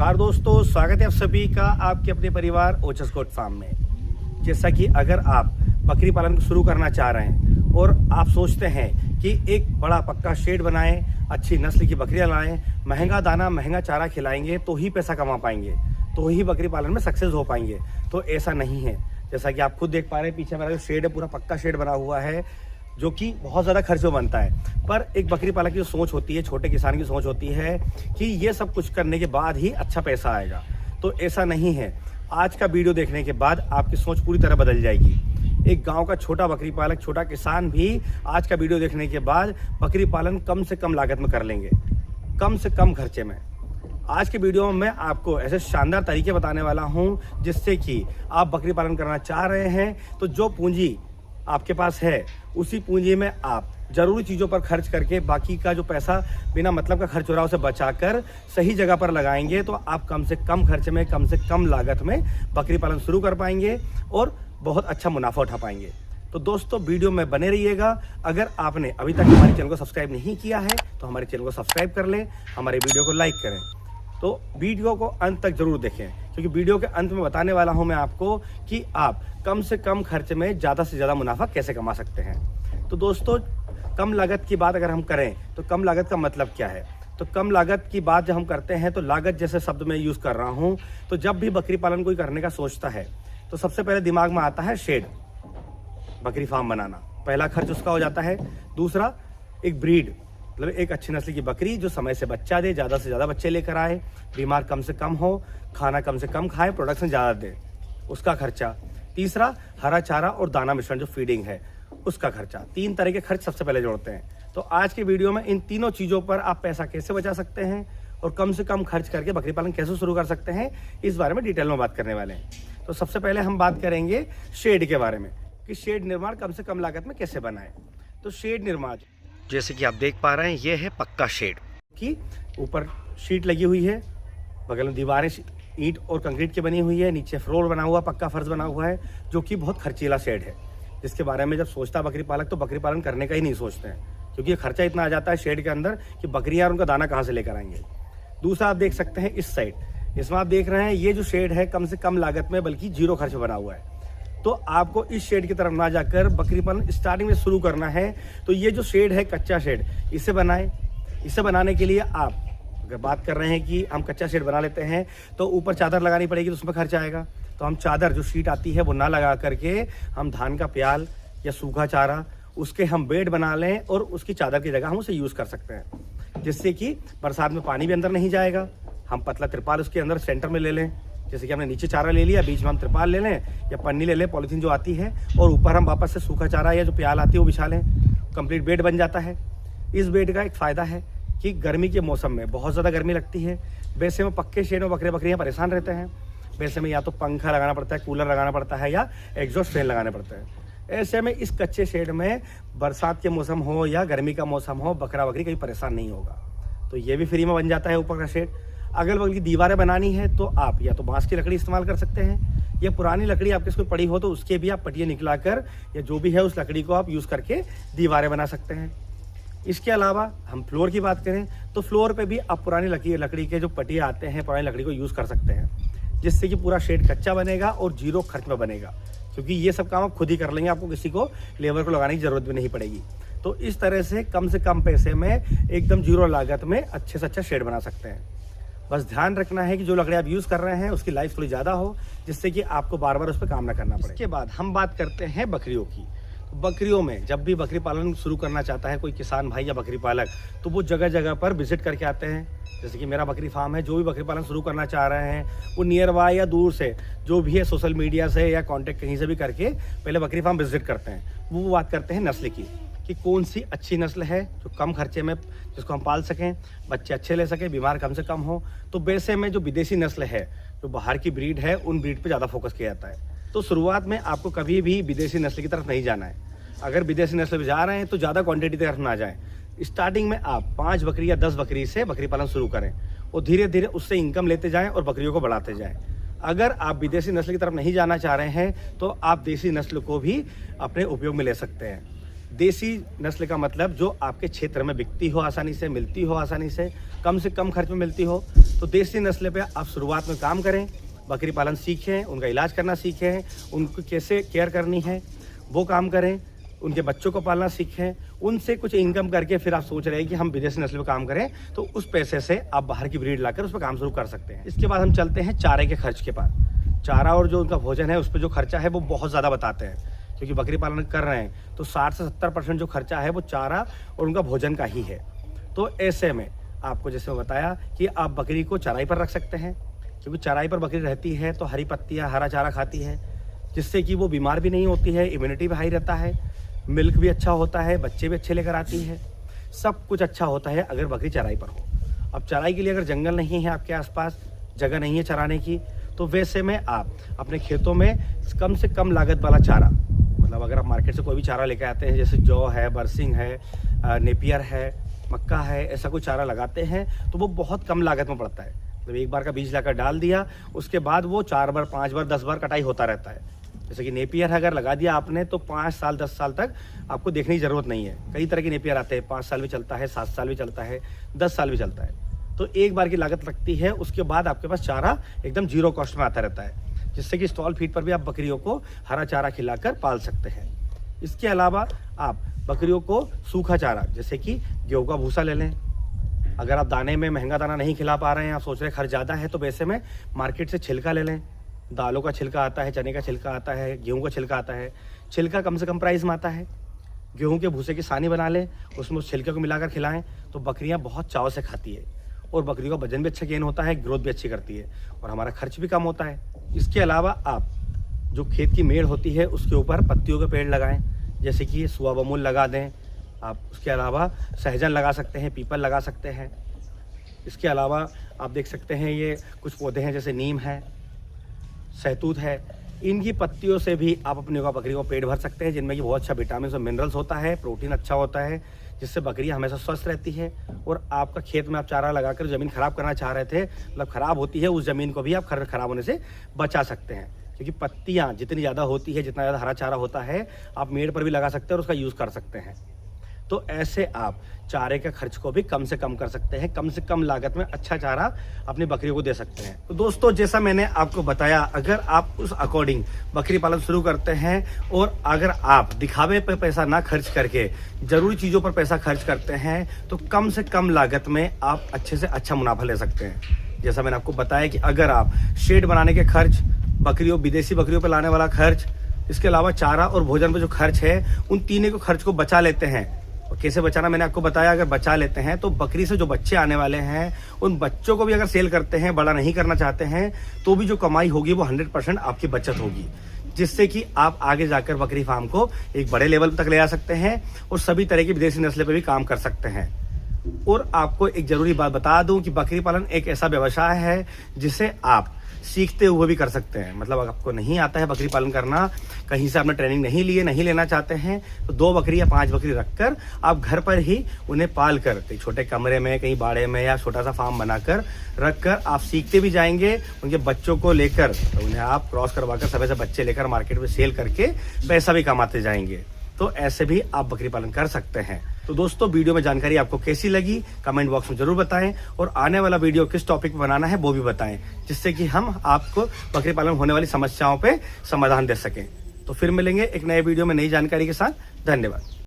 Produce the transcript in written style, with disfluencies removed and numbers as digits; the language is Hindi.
नमस्कार दोस्तों, स्वागत है आप सभी का आपके अपने परिवार ओजस गोट फार्म में। जैसा कि अगर आप बकरी पालन को शुरू करना चाह रहे हैं और आप सोचते हैं कि एक बड़ा पक्का शेड बनाएं, अच्छी नस्ल की बकरियां लाएं, महंगा दाना महंगा चारा खिलाएंगे तो ही पैसा कमा पाएंगे, तो ही बकरी पालन में सक्सेस हो पाएंगे, तो ऐसा नहीं है। जैसा कि आप खुद देख पा रहे हैं, पीछे मेरा जो शेड है पूरा पक्का शेड बना हुआ है, जो कि बहुत ज़्यादा खर्च में बनता है। पर एक बकरी पालक की जो सोच होती है, छोटे किसान की सोच होती है कि ये सब कुछ करने के बाद ही अच्छा पैसा आएगा, तो ऐसा नहीं है। आज का वीडियो देखने के बाद आपकी सोच पूरी तरह बदल जाएगी। एक गांव का छोटा बकरी पालक, छोटा किसान भी आज का वीडियो देखने के बाद बकरी पालन कम से कम लागत में कर लेंगे, कम से कम खर्चे में। आज के वीडियो में मैं आपको ऐसे शानदार तरीके बताने वाला हूं जिससे कि आप बकरी पालन करना चाह रहे हैं तो जो पूंजी आपके पास है उसी पूंजी में आप जरूरी चीज़ों पर खर्च करके बाकी का जो पैसा बिना मतलब का खर्च हो रहा है उसे बचाकर सही जगह पर लगाएंगे तो आप कम से कम खर्चे में, कम से कम लागत में बकरी पालन शुरू कर पाएंगे और बहुत अच्छा मुनाफा उठा पाएंगे। तो दोस्तों वीडियो में बने रहिएगा। अगर आपने अभी तक हमारे चैनल को सब्सक्राइब नहीं किया है तो हमारे चैनल को सब्सक्राइब कर लें, हमारे वीडियो को लाइक करें। तो वीडियो को अंत तक जरूर देखें क्योंकि वीडियो के अंत में बताने वाला हूं मैं आपको कि आप कम से कम खर्च में ज़्यादा से ज़्यादा मुनाफा कैसे कमा सकते हैं। तो दोस्तों, कम लागत की बात अगर हम करें तो कम लागत का मतलब क्या है? तो कम लागत की बात जब हम करते हैं तो लागत जैसे शब्द मैं यूज़ कर रहा हूँ, तो जब भी बकरी पालन कोई करने का सोचता है तो सबसे पहले दिमाग में आता है शेड, बकरी फार्म बनाना, पहला खर्च उसका हो जाता है। दूसरा, एक ब्रीड, मतलब एक अच्छी नस्ल की बकरी जो समय से बच्चा दे, ज़्यादा से ज़्यादा बच्चे लेकर आए, बीमार कम से कम हो, खाना कम से कम खाए, प्रोडक्शन ज़्यादा दे, उसका खर्चा। तीसरा, हरा चारा और दाना मिश्रण जो फीडिंग है उसका खर्चा। 3 तरह के खर्च सबसे पहले जोड़ते हैं। तो आज की वीडियो में इन तीनों चीज़ों पर आप पैसा कैसे बचा सकते हैं और कम से कम खर्च करके बकरी पालन कैसे शुरू कर सकते हैं, इस बारे में डिटेल में बात करने वाले हैं। तो सबसे पहले हम बात करेंगे शेड के बारे में कि शेड निर्माण कम से कम लागत में कैसे बनाएं। तो शेड निर्माण जैसे कि आप देख पा रहे हैं, ये है पक्का शेड की ऊपर शीट लगी हुई है, बगल में दीवारें ईंट और कंक्रीट की बनी हुई है, नीचे फ्लोर बना हुआ, पक्का फर्श बना हुआ है, जो कि बहुत खर्चीला शेड है, जिसके बारे में जब सोचता है बकरी पालक तो बकरी पालन करने का ही नहीं सोचते हैं क्योंकि ये खर्चा इतना आ जाता है शेड के अंदर कि बकरियां और उनका दाना कहाँ से लेकर आएंगे। दूसरा आप देख सकते हैं इस साइड, इसमें आप देख रहे हैं ये जो शेड है कम से कम लागत में बल्कि 0 खर्च बना हुआ है। तो आपको इस शेड की तरफ ना जाकर बकरी पालन स्टार्टिंग में शुरू करना है। तो ये जो शेड है कच्चा शेड, इसे बनाएं। इसे बनाने के लिए आप अगर बात कर रहे हैं कि हम कच्चा शेड बना लेते हैं तो ऊपर चादर लगानी पड़ेगी तो उसमें खर्च आएगा। तो हम चादर जो शीट आती है वो ना लगा करके हम धान का प्याल या सूखा चारा उसके हम बेड बना लें और उसकी चादर की जगह हम उसे यूज़ कर सकते हैं, जिससे कि बरसात में पानी भी अंदर नहीं जाएगा। हम पतला त्रिपाल उसके अंदर सेंटर में ले लें, जैसे कि हमने नीचे चारा ले लिया, बीच में हम त्रिपाल ले लें या पन्नी ले लें, पॉलीथीन जो आती है, और ऊपर हम वापस से सूखा चारा या जो प्याल आती है वो बिछा लें, कंप्लीट बेड बन जाता है। इस बेड का एक फ़ायदा है कि गर्मी के मौसम में बहुत ज़्यादा गर्मी लगती है। वैसे में पक्के शेड में बकरियाँ परेशान रहते हैं। वैसे में या तो पंखा लगाना पड़ता है, कूलर लगाना पड़ता है या एग्जॉस्ट फैन लगाने पड़ते हैं। ऐसे में इस कच्चे शेड में बरसात के मौसम हो या गर्मी का मौसम हो, बकरा बकरी कहीं परेशान नहीं होगा। तो ये भी फ्री में बन जाता है ऊपर का शेड। अगल बगल की दीवारें बनानी है तो आप या तो बांस की लकड़ी इस्तेमाल कर सकते हैं या पुरानी लकड़ी आपके इसको पड़ी हो तो उसके भी आप पटिया निकला कर या जो भी है उस लकड़ी को आप यूज़ करके दीवारें बना सकते हैं। इसके अलावा हम फ्लोर की बात करें तो फ्लोर पे भी आप पुरानी लकड़ी के जो पटिया आते हैं, पुरानी लकड़ी को यूज़ कर सकते हैं, जिससे कि पूरा शेड कच्चा बनेगा और 0 खर्च में बनेगा, क्योंकि ये सब काम आप खुद ही कर लेंगे, आपको किसी को लेबर को लगाने की ज़रूरत भी नहीं पड़ेगी। तो इस तरह से कम पैसे में एकदम 0 लागत में अच्छे से अच्छा शेड बना सकते हैं। बस ध्यान रखना है कि जो लकड़ी आप यूज़ कर रहे हैं उसकी लाइफ थोड़ी ज़्यादा हो, जिससे कि आपको बार बार उस पर काम ना करना पड़े। इसके बाद हम बात करते हैं बकरियों की। तो बकरियों में जब भी बकरी पालन शुरू करना चाहता है कोई किसान भाई या बकरी पालक, तो वो जगह जगह पर विजिट करके आते हैं। जैसे कि मेरा बकरी फार्म है, जो भी बकरी पालन शुरू करना चाह रहे हैं वो नियर बाय या दूर से जो भी है सोशल मीडिया से या कांटेक्ट कहीं से भी करके पहले बकरी फार्म विजिट करते हैं। वो बात करते हैं नस्ल की कि कौन सी अच्छी नस्ल है जो कम खर्चे में जिसको हम पाल सकें, बच्चे अच्छे ले सकें, बीमार कम से कम हो। तो वैसे में जो विदेशी नस्ल है, जो बाहर की ब्रीड है, उन ब्रीड पर ज़्यादा फोकस किया जाता है। तो शुरुआत में आपको कभी भी विदेशी नस्ल की तरफ नहीं जाना है। अगर विदेशी नस्ल में जा रहे हैं तो ज़्यादा क्वांटिटी की तरफ ना जाएं। स्टार्टिंग में आप 5 बकरी या 10 बकरी से बकरी पालन शुरू करें और धीरे धीरे उससे इनकम लेते जाएं और बकरियों को बढ़ाते जाएं। अगर आप विदेशी नस्ल की तरफ नहीं जाना चाह रहे हैं तो आप देसी नस्ल को भी अपने उपयोग में ले सकते हैं। देसी नस्ल का मतलब जो आपके क्षेत्र में बिकती हो आसानी से, मिलती हो आसानी से, कम से कम खर्च में मिलती हो। तो देसी नस्ल पे आप शुरुआत में काम करें, बकरी पालन सीखें, उनका इलाज करना सीखें, उनको कैसे केयर करनी है वो काम करें, उनके बच्चों को पालना सीखें, उनसे कुछ इनकम करके फिर आप सोच रहे हैं कि हम विदेशी नस्ल पे काम करें, तो उस पैसे से आप बाहर की ब्रीड लाकर उस पर काम शुरू कर सकते हैं। इसके बाद हम चलते हैं चारे के खर्च के पास। चारा और जो उनका भोजन है उस पर जो खर्चा है वो बहुत ज़्यादा बताते हैं, क्योंकि बकरी पालन कर रहे हैं तो 60 से 70% जो खर्चा है वो चारा और उनका भोजन का ही है। तो ऐसे में आपको जैसे बताया कि आप बकरी को चराई पर रख सकते हैं, क्योंकि चराई पर बकरी रहती है तो हरी पत्तियाँ, हरा चारा खाती है, जिससे कि वो बीमार भी नहीं होती है, इम्यूनिटी भी हाई रहता है, मिल्क भी अच्छा होता है, बच्चे भी अच्छे लेकर आती है, सब कुछ अच्छा होता है अगर बकरी चराई पर हो। अब चराई के लिए अगर जंगल नहीं है, आपके आसपास जगह नहीं है चराने की, तो वैसे में आप अपने खेतों में कम से कम लागत वाला चारा, मतलब अगर आप मार्केट से कोई भी चारा लेकर आते हैं, जैसे जौ है, बरसिंग है, नेपियर है, मक्का है, ऐसा कोई चारा लगाते हैं तो वो बहुत कम लागत में पड़ता है। मतलब एक बार का बीज लाकर डाल दिया, उसके बाद वो 4 बार, 5 बार, 10 बार कटाई होता रहता है। जैसे कि नेपियर अगर लगा दिया आपने तो 5 साल 10 साल तक आपको देखने की ज़रूरत नहीं है। कई तरह के नेपियर आते हैं, 5 साल भी चलता है, 7 साल भी चलता है, 10 साल भी चलता है। तो एक बार की लागत लगती है, उसके बाद आपके पास चारा एकदम जीरो कॉस्ट में आता रहता है, जिससे कि स्टॉल फीड पर भी आप बकरियों को हरा चारा खिलाकर पाल सकते हैं। इसके अलावा आप बकरियों को सूखा चारा, जैसे कि गेहूँ का भूसा ले लें। अगर आप दाने में महंगा दाना नहीं खिला पा रहे हैं, आप सोच रहे हैं खर्च ज़्यादा है, तो वैसे में मार्केट से छिलका ले लें। दालों का छिलका आता है, चने का छिलका आता है, गेहूं का छिलका आता है। छिलका कम से कम प्राइस में आता है। गेहूं के भूसे की सानी बना लें, उसमें उस छिलके को मिलाकर खिलाएं तो बकरियां बहुत चाव से खाती है, और बकरियों का वजन भी अच्छा गेन होता है, ग्रोथ भी अच्छी करती है, और हमारा खर्च भी कम होता है। इसके अलावा आप जो खेत की मेड़ होती है उसके ऊपर पत्तियों के पेड़ लगाएं, जैसे कि सुआ बमूल लगा दें आप। उसके अलावा सहजन लगा सकते हैं, पीपल लगा सकते हैं। इसके अलावा आप देख सकते हैं ये कुछ पौधे हैं, जैसे नीम है, सहतूत है। इनकी पत्तियों से भी आप अपनी बकरी को पेट भर सकते हैं, जिनमें कि बहुत अच्छा विटामिन और मिनरल्स होता है, प्रोटीन अच्छा होता है, जिससे बकरी हमेशा स्वस्थ रहती है। और आपका खेत में आप चारा लगाकर ज़मीन खराब करना चाह रहे थे, मतलब खराब होती है, उस ज़मीन को भी आप खराब होने से बचा सकते हैं, क्योंकि पत्तियाँ जितनी ज़्यादा होती है, जितना ज़्यादा हरा चारा होता है, आप मेड़ पर भी लगा सकते हैं और उसका यूज़ कर सकते हैं। तो ऐसे आप चारे के खर्च को भी कम से कम कर सकते हैं, कम से कम लागत में अच्छा चारा अपनी बकरियों को दे सकते हैं। तो दोस्तों, जैसा मैंने आपको बताया, अगर आप उस अकॉर्डिंग बकरी पालन शुरू करते हैं और अगर आप दिखावे पर पैसा ना खर्च करके ज़रूरी चीज़ों पर पैसा खर्च करते हैं, तो कम से कम लागत में आप अच्छे से अच्छा मुनाफा ले सकते हैं। जैसा मैंने आपको बताया कि अगर आप शेड बनाने के खर्च, बकरियों, विदेशी बकरियों पर लाने वाला खर्च, इसके अलावा चारा और भोजन पर जो खर्च है, उन तीनों के खर्च को बचा लेते हैं। और कैसे बचाना मैंने आपको बताया। अगर बचा लेते हैं तो बकरी से जो बच्चे आने वाले हैं, उन बच्चों को भी अगर सेल करते हैं, बड़ा नहीं करना चाहते हैं, तो भी जो कमाई होगी वो 100% आपकी बचत होगी, जिससे कि आप आगे जाकर बकरी फार्म को एक बड़े लेवल तक ले आ सकते हैं और सभी तरह की विदेशी नस्ल पर भी काम कर सकते हैं। और आपको एक जरूरी बात बता दूं कि बकरी पालन एक ऐसा व्यवसाय है जिसे आप सीखते हुए भी कर सकते हैं। मतलब अगर आपको नहीं आता है बकरी पालन करना, कहीं से आपने ट्रेनिंग नहीं ली है, नहीं लेना चाहते हैं, तो 2 बकरी या 5 बकरी रखकर आप घर पर ही उन्हें पाल कर, कहीं छोटे कमरे में, कहीं बाड़े में या छोटा सा फार्म बनाकर रखकर आप सीखते भी जाएंगे। उनके बच्चों को लेकर तो उन्हें आप क्रॉस करवाकर समय से बच्चे लेकर मार्केट में सेल करके पैसा भी कमाते जाएंगे। तो ऐसे भी आप बकरी पालन कर सकते हैं। तो दोस्तों, वीडियो में जानकारी आपको कैसी लगी कमेंट बॉक्स में जरूर बताएं, और आने वाला वीडियो किस टॉपिक पर बनाना है वो भी बताएं, जिससे कि हम आपको बकरी पालन होने वाली समस्याओं पे समाधान दे सकें। तो फिर मिलेंगे एक नए वीडियो में नई जानकारी के साथ। धन्यवाद।